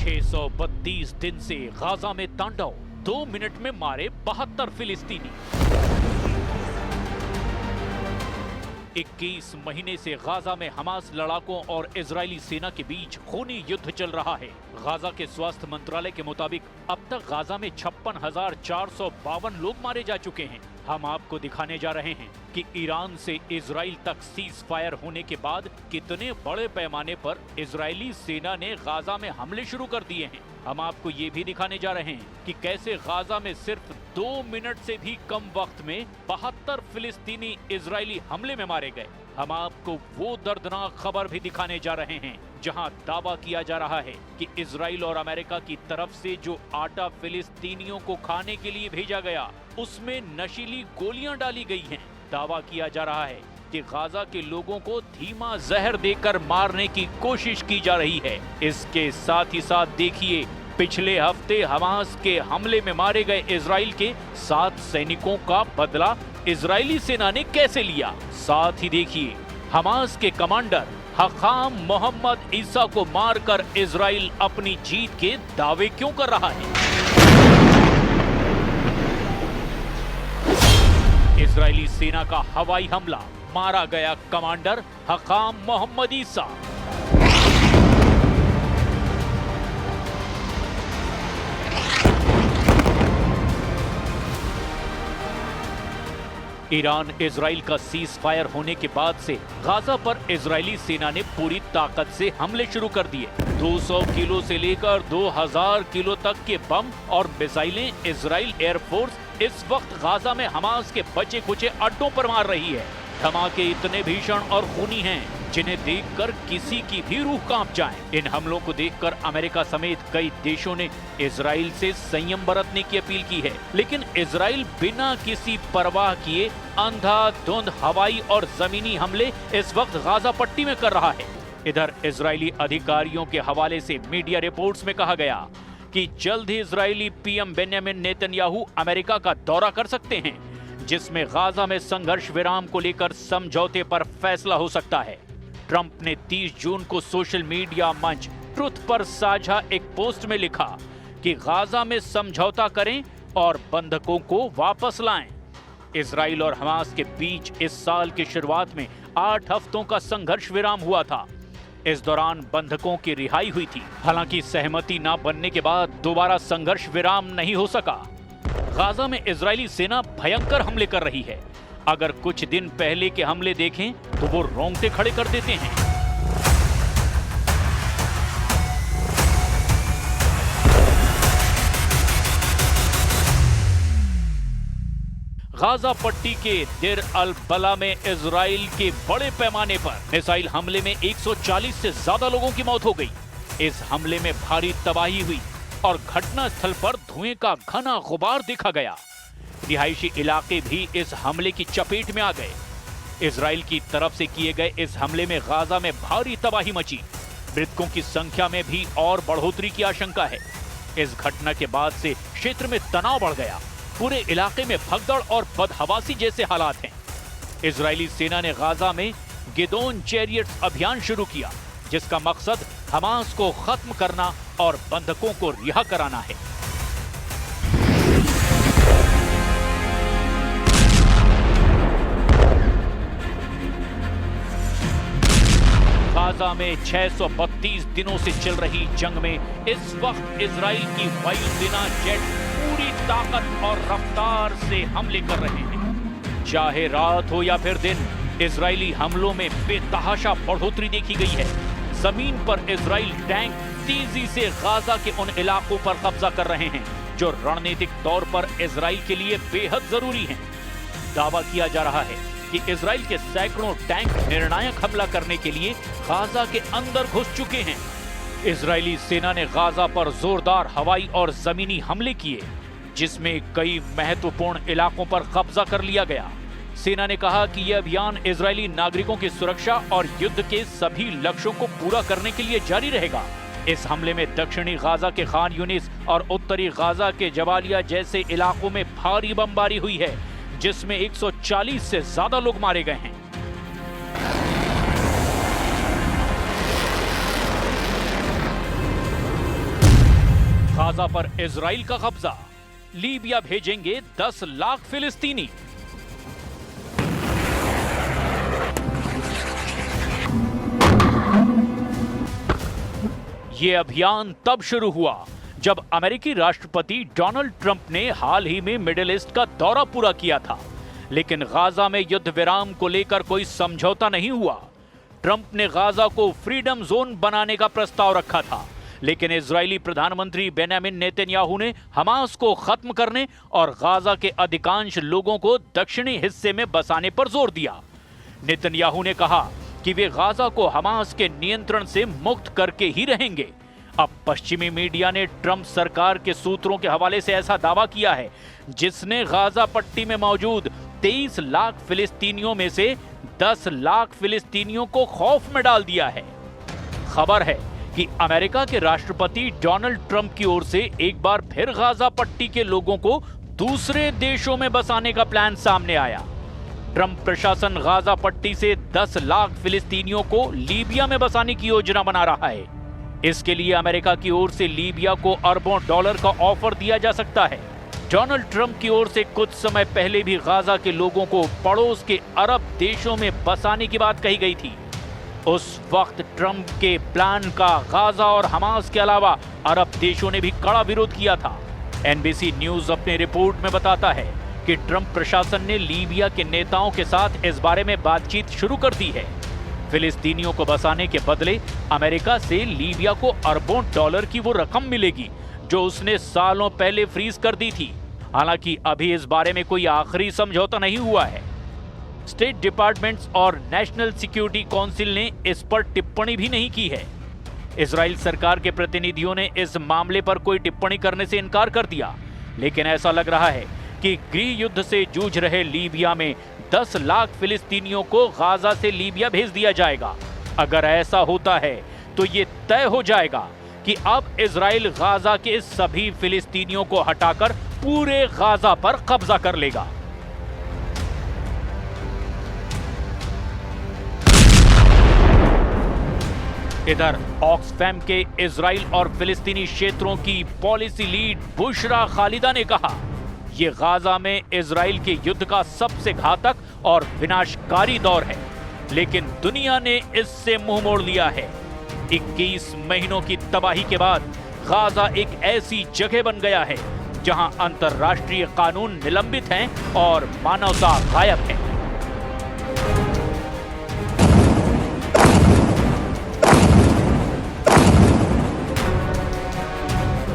632 दिन से गाजा में तांडव, 2 मिनट में मारे 72 फिलिस्तीनी। 21 महीने से गाजा में हमास लड़ाकों और इजरायली सेना के बीच खूनी युद्ध चल रहा है। गाजा के स्वास्थ्य मंत्रालय के मुताबिक अब तक गाजा में 56,452 लोग मारे जा चुके हैं। हम आपको दिखाने जा रहे हैं कि ईरान से इजराइल तक सीज फायर होने के बाद कितने बड़े पैमाने पर इजरायली सेना ने गाजा में हमले शुरू कर दिए हैं। हम आपको ये भी दिखाने जा रहे हैं कि कैसे गाजा में सिर्फ 2 मिनट से भी कम वक्त में 72 फिलिस्तीनी इजरायली हमले में मारे गए। हम आपको वो दर्दनाक खबर भी दिखाने जा रहे हैं जहां दावा किया जा रहा है कि इजराइल और अमेरिका की तरफ से जो आटा फिलिस्तीनियों को खाने के लिए भेजा गया उसमें नशीली गोलियां डाली गई हैं। दावा किया जा रहा है कि गाजा के लोगों को धीमा जहर देकर मारने की कोशिश की जा रही है। इसके साथ ही साथ देखिए पिछले हफ्ते हमास के हमले में मारे गए इजराइल के 7 सैनिकों का बदला इजरायली सेना ने कैसे लिया। साथ ही देखिए हमास के कमांडर हकाम मोहम्मद ईसा को मारकर इजराइल अपनी जीत के दावे क्यों कर रहा है। इजरायली सेना का हवाई हमला, मारा गया कमांडर हकाम मोहम्मद ईसा। ईरान इजराइल का सीज फायर होने के बाद से गाजा पर इजरायली सेना ने पूरी ताकत से हमले शुरू कर दिए। 200 किलो से लेकर 2000 किलो तक के बम और मिसाइलें इजराइल एयरफोर्स इस वक्त गाजा में हमास के बचे खुचे अड्डों पर मार रही है। धमाके इतने भीषण और खूनी हैं जिन्हें देखकर किसी की भी रूह कांप जाए। इन हमलों को देखकर अमेरिका समेत कई देशों ने इजराइल से संयम बरतने की अपील की है, लेकिन इजराइल बिना किसी परवाह किए अंधाधुंध हवाई और जमीनी हमले इस वक्त गाजा पट्टी में कर रहा है। इधर इजरायली अधिकारियों के हवाले से मीडिया रिपोर्ट्स में कहा गया कि जल्द ही Israeli PM Benjamin Netanyahu America का दौरा कर सकते हैं, जिसमें गाजा में संघर्ष विराम को लेकर समझौते पर फैसला हो सकता है। ट्रंप ने 30 जून को सोशल मीडिया मंच ट्रुथ पर साझा एक पोस्ट में लिखा कि गाजा में समझौता करें और बंधकों को वापस लाएं। इजराइल और हमास के बीच इस साल की शुरुआत में 8 हफ्तों का संघर्ष विराम हुआ था। इस दौरान बंधकों की रिहाई हुई थी। हालांकि सहमति न बनने के बाद दोबारा संघर्ष विराम नहीं हो सका। गाजा में इजरायली सेना भयंकर हमले कर रही है। अगर कुछ दिन पहले के हमले देखें तो वो रोंगटे खड़े कर देते हैं। गाजा पट्टी के देर अल बला में इजराइल के बड़े पैमाने पर मिसाइल हमले में 140 से ज्यादा लोगों की मौत हो गई। इस हमले में भारी तबाही हुई और घटना स्थल पर धुएं का घना गुबार देखा गया। रिहायशी इलाके भी इस हमले की चपेट में आ गए। इजराइल की तरफ से किए गए इस हमले में गाजा में भारी तबाही मची। मृतकों की संख्या में भी और बढ़ोतरी की आशंका है। इस घटना के बाद से क्षेत्र में तनाव बढ़ गया। पूरे इलाके में भगदड़ और बदहवासी जैसे हालात हैं। इजरायली सेना ने गाजा में गिदोन चैरियट्स अभियान शुरू किया, जिसका मकसद हमास को खत्म करना और बंधकों को रिहा कराना है। गाजा में 632 दिनों से चल रही जंग में इस वक्त इजराइल की वायुसेना जेट पूरी ताकत और रफ्तार से हमले कर रहे हैं। चाहे रात हो या फिर दिन, इजरायली हमलों में बेतहाशा बढ़ोतरी देखी गई है। जमीन पर इजराइल टैंक तेजी से गाजा के उन इलाकों पर कब्जा कर रहे हैं जो रणनीतिक तौर पर इजराइल के लिए बेहद जरूरी हैं। दावा किया जा रहा है कि इजराइल के सैकड़ों टैंक निर्णायक हमला करने के लिए गाजा के अंदर घुस चुके हैं। इजरायली सेना ने गाजा पर जोरदार हवाई और जमीनी हमले किए, जिसमें कई महत्वपूर्ण इलाकों पर कब्जा कर लिया गया। सेना ने कहा कि यह अभियान इजरायली नागरिकों की सुरक्षा और युद्ध के सभी लक्ष्यों को पूरा करने के लिए जारी रहेगा। इस हमले में दक्षिणी गाजा के खान यूनिस और उत्तरी गाजा के जबालिया जैसे इलाकों में भारी बमबारी हुई है, जिसमें 140 से ज्यादा लोग मारे गए हैं। गाजा पर इजराइल का कब्जा, लीबिया भेजेंगे 10 लाख फिलिस्तीनी। ये अभियान तब शुरू हुआ जब अमेरिकी राष्ट्रपति डोनाल्ड ट्रंप ने हाल ही में मिडिल ईस्ट का दौरा पूरा किया था, लेकिन गाजा में युद्ध विराम को लेकर कोई समझौता नहीं हुआ। ट्रंप ने गाजा को फ्रीडम जोन बनाने का प्रस्ताव रखा था, लेकिन इजरायली प्रधानमंत्री बेंजामिन नेतन्याहू ने हमास को खत्म करने और गाजा के अधिकांश लोगों को दक्षिणी हिस्से में बसाने पर जोर दिया। नेतन्याहू ने कहा कि वे गाजा को हमास के नियंत्रण से मुक्त करके ही रहेंगे। अब पश्चिमी मीडिया ने ट्रंप सरकार के सूत्रों के हवाले से ऐसा दावा किया है जिसने गाजा पट्टी में मौजूद 23 लाख फिलिस्तीनियों में से 10 लाख फिलिस्तीनियों को खौफ में डाल दिया है। खबर है कि अमेरिका के राष्ट्रपति डोनाल्ड ट्रंप की ओर से एक बार फिर गाजा पट्टी के लोगों को दूसरे देशों में बसाने का प्लान सामने आया। ट्रंप प्रशासन गाजा पट्टी से 10 लाख फिलिस्तीनियों को लीबिया में बसाने की योजना बना रहा है। इसके लिए अमेरिका की ओर से लीबिया को अरबों डॉलर का ऑफर दिया जा सकता है। डोनाल्ड ट्रंप की ओर से कुछ समय पहले भी गाजा के लोगों को पड़ोस के अरब देशों में बसाने की बात कही गई थी। उस वक्त ट्रंप के प्लान का गाजा और हमास के अलावा अरब देशों ने भी कड़ा विरोध किया था। एनबीसी न्यूज अपने रिपोर्ट में बताता है कि ट्रंप प्रशासन ने लीबिया के नेताओं के साथ इस बारे में बातचीत शुरू कर दी है। फिलिस्तीनियों को बसाने के बदले अमेरिका से लीबिया को अरबों डॉलर की वो रकम मिलेगी जो उसने सालों पहले फ्रीज कर दी थी। हालांकि अभी इस बारे में कोई आखिरी समझौता नहीं हुआ है। स्टेट डिपार्टमेंट्स और नेशनल सिक्योरिटी काउंसिल ने इस पर टिप्पणी भी नहीं की है। इजराइल सरकार के प्रतिनिधियों ने इस मामले पर कोई टिप्पणी करने से इनकार कर दिया, लेकिन ऐसा लग रहा है कि गृह युद्ध से जूझ रहे लीबिया में 10 लाख फिलिस्तीनियों को गाजा से लीबिया भेज दिया जाएगा। अगर ऐसा होता है तो ये तय हो जाएगा कि अब इजराइल गाजा के सभी फिलिस्तीनियों को हटाकर पूरे गाजा पर कब्जा कर लेगा। इधर ऑक्सफैम के इजराइल और फिलिस्तीनी क्षेत्रों की पॉलिसी लीड बुशरा खालिदा ने कहा, ये गाजा में इजराइल के युद्ध का सबसे घातक और विनाशकारी दौर है, लेकिन दुनिया ने इससे मुंह मोड़ लिया है। 21 महीनों की तबाही के बाद गाजा एक ऐसी जगह बन गया है जहां अंतर्राष्ट्रीय कानून निलंबित हैं और मानवता गायब है।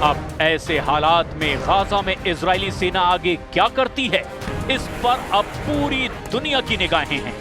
अब ऐसे हालात में गाजा में इजरायली सेना आगे क्या करती है, इस पर अब पूरी दुनिया की निगाहें हैं।